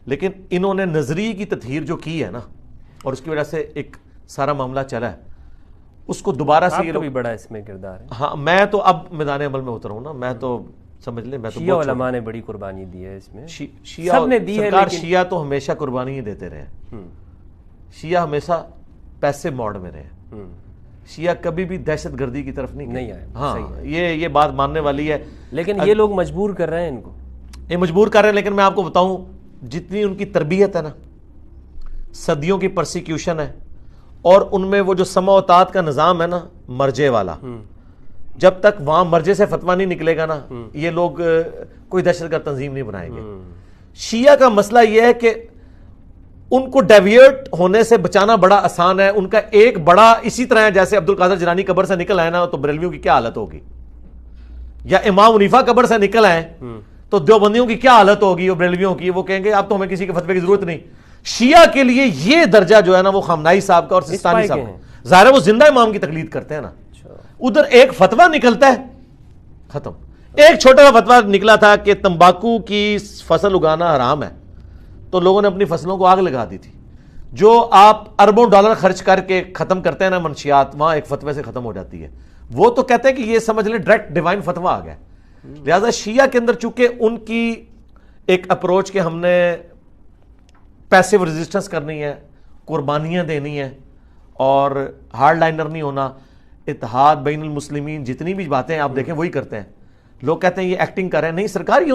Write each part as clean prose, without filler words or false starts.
لیکن انہوں نے نظریے کی تطہیر جو کی ہے نا، اور اس کی وجہ سے ایک سارا معاملہ چلا ہے، اس کو دوبارہ سے یہ آپ کا بھی بڑا اس میں کردار ہے۔ ہاں میں تو اب میدان عمل میں اترا ہوں نا، میں تو سمجھ لیں میں تو شیعہ علماء نے بڑی قربانی دی ہے اس میں، شیعہ سب نے دی ہے، سرکار شیعہ تو ہمیشہ قربانی ہی دیتے رہے ہیں، شیعہ ہمیشہ پیسے موڈ میں رہے ہیں، شیعہ کبھی بھی دہشت گردی کی طرف نہیں آئے۔ ہاں یہ بات ماننے والی ہے، لیکن یہ لوگ مجبور کر رہے ہیں ان کو، یہ مجبور کر رہے ہیں۔ لیکن میں آپ کو بتاؤں جتنی ان کی تربیت ہے نا، صدیوں کی پرسیکیوشن ہے، اور ان میں وہ جو سمع و طاعت کا نظام ہے نا مرجے والا، جب تک وہاں مرجے سے فتویٰ نہیں نکلے گا نا، یہ لوگ کوئی دہشت گرد تنظیم نہیں بنائیں گے۔ شیعہ کا مسئلہ یہ ہے کہ ان کو ڈیویٹ ہونے سے بچانا بڑا آسان ہے۔ ان کا ایک بڑا اسی طرح ہے جیسے عبد القادر جیلانی قبر سے نکل آئے نا تو بریلویوں کی کیا حالت ہوگی، یا امام حنیفہ قبر سے نکل آئے تو دیوبندیوں کی کیا حالت ہوگی، اور بریلویوں کی، وہ کہیں گے اب تو ہمیں کسی کے فتوے کی ضرورت نہیں۔ شیعہ کے لیے یہ درجہ جو ہے نا وہ خامنائی صاحب کا اور سستانی صاحب کا، ظاہر ہے وہ زندہ امام کی تقلید کرتے ہیں نا، ادھر ایک فتویٰ نکلتا ہے ختم۔ ایک چھوٹا سا فتویٰ نکلا تھا کہ تمباکو کی فصل اگانا حرام ہے، تو لوگوں نے اپنی فصلوں کو آگ لگا دی تھی۔ جو آپ اربوں ڈالر خرچ کر کے ختم کرتے ہیں نا منشیات، وہاں ایک فتوے سے ختم ہو جاتی ہے۔ وہ تو کہتے ہیں کہ یہ سمجھ لیں ڈائریکٹ ڈیوائن فتویٰ آ گیا۔ لہذا شیعہ کے اندر چونکہ ان کی ایک اپروچ کہ ہم نے پیسیو ریزسٹنس کرنی ہے، قربانیاں دینی ہیں، اور ہارڈ لائنر نہیں ہونا، اتحاد بین المسلمین، جتنی بھی باتیں آپ دیکھیں وہی کرتے ہیں۔ لوگ کہتے ہیں یہ ایکٹنگ کر رہے ہیں، نہیں سرکار، یہ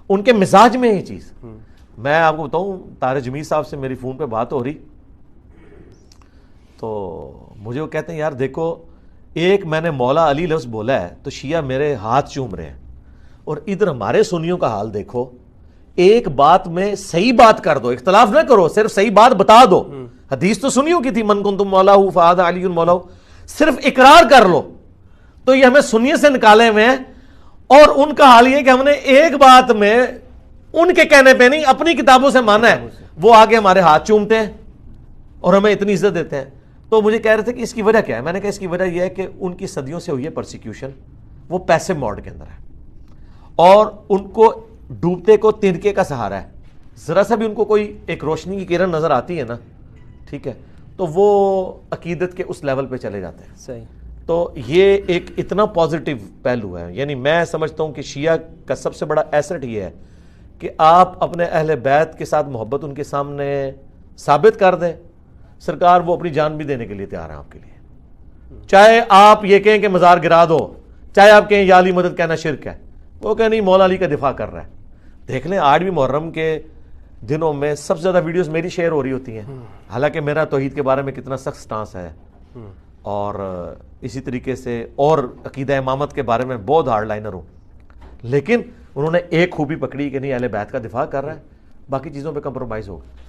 ان کے مزاج میں یہ چیز۔ میں آپ کو بتاؤں طاہر جمیل صاحب سے میری فون پہ بات ہو رہی، تو مجھے وہ کہتے ہیں یار دیکھو، ایک میں نے مولا علی لفظ بولا ہے تو شیعہ میرے ہاتھ چوم رہے ہیں، اور ادھر ہمارے سنیوں کا حال دیکھو، ایک بات میں صحیح بات کر دو، اختلاف نہ کرو، صرف صحیح بات بتا دو۔ حدیث تو سنیوں کی تھی، من کنتم مولاہ فہذا علی مولاہ، صرف اقرار کر لو، تو یہ ہمیں سنیے سے نکالے ہوئے ہیں۔ اور ان کا حال یہ کہ ہم نے ایک بات میں ان کے کہنے پہ نہیں، اپنی کتابوں سے مانا ہے، وہ آگے ہمارے ہاتھ چومتے ہیں اور ہمیں اتنی عزت دیتے ہیں۔ تو مجھے کہہ رہے تھے کہ اس کی وجہ کیا ہے، میں نے کہا اس کی وجہ یہ ہے کہ ان کی صدیوں سے ہوئی ہے پرسیکیوشن، وہ پیسے موڈ کے اندر ہے، اور ان کو ڈوبتے کو تنکے کا سہارا ہے۔ ذرا سا بھی ان کو کوئی ایک روشنی کی کرن نظر آتی ہے نا، ٹھیک ہے، تو وہ عقیدت کے اس لیول پہ چلے جاتے ہیں۔ صحیح۔ تو یہ ایک اتنا پازیٹیو پہلو ہے، یعنی میں سمجھتا ہوں کہ شیعہ کا سب سے بڑا ایسٹ یہ ہے کہ آپ اپنے اہل بیت کے ساتھ محبت ان کے سامنے ثابت کر دیں، سرکار وہ اپنی جان بھی دینے کے لیے تیار ہیں آپ کے لیے۔ چاہے آپ یہ کہیں کہ مزار گرا دو، چاہے آپ کہیں یا علی مدد کہنا شرک ہے، وہ کہیں نہیں مولا علی کا دفاع کر رہا ہے۔ دیکھ لیں آج بھی محرم کے دنوں میں سب سے زیادہ ویڈیوز میری شیئر ہو رہی ہوتی ہیں، حالانکہ میرا توحید کے بارے میں کتنا سخت سٹانس ہے، اور اسی طریقے سے اور عقیدہ امامت کے بارے میں بہت ہارڈ لائنر ہوں، لیکن انہوں نے ایک خوبی پکڑی کہ نہیں اہل بیت کا دفاع کر رہا ہے، باقی چیزوں پہ کمپرومائز ہوگا۔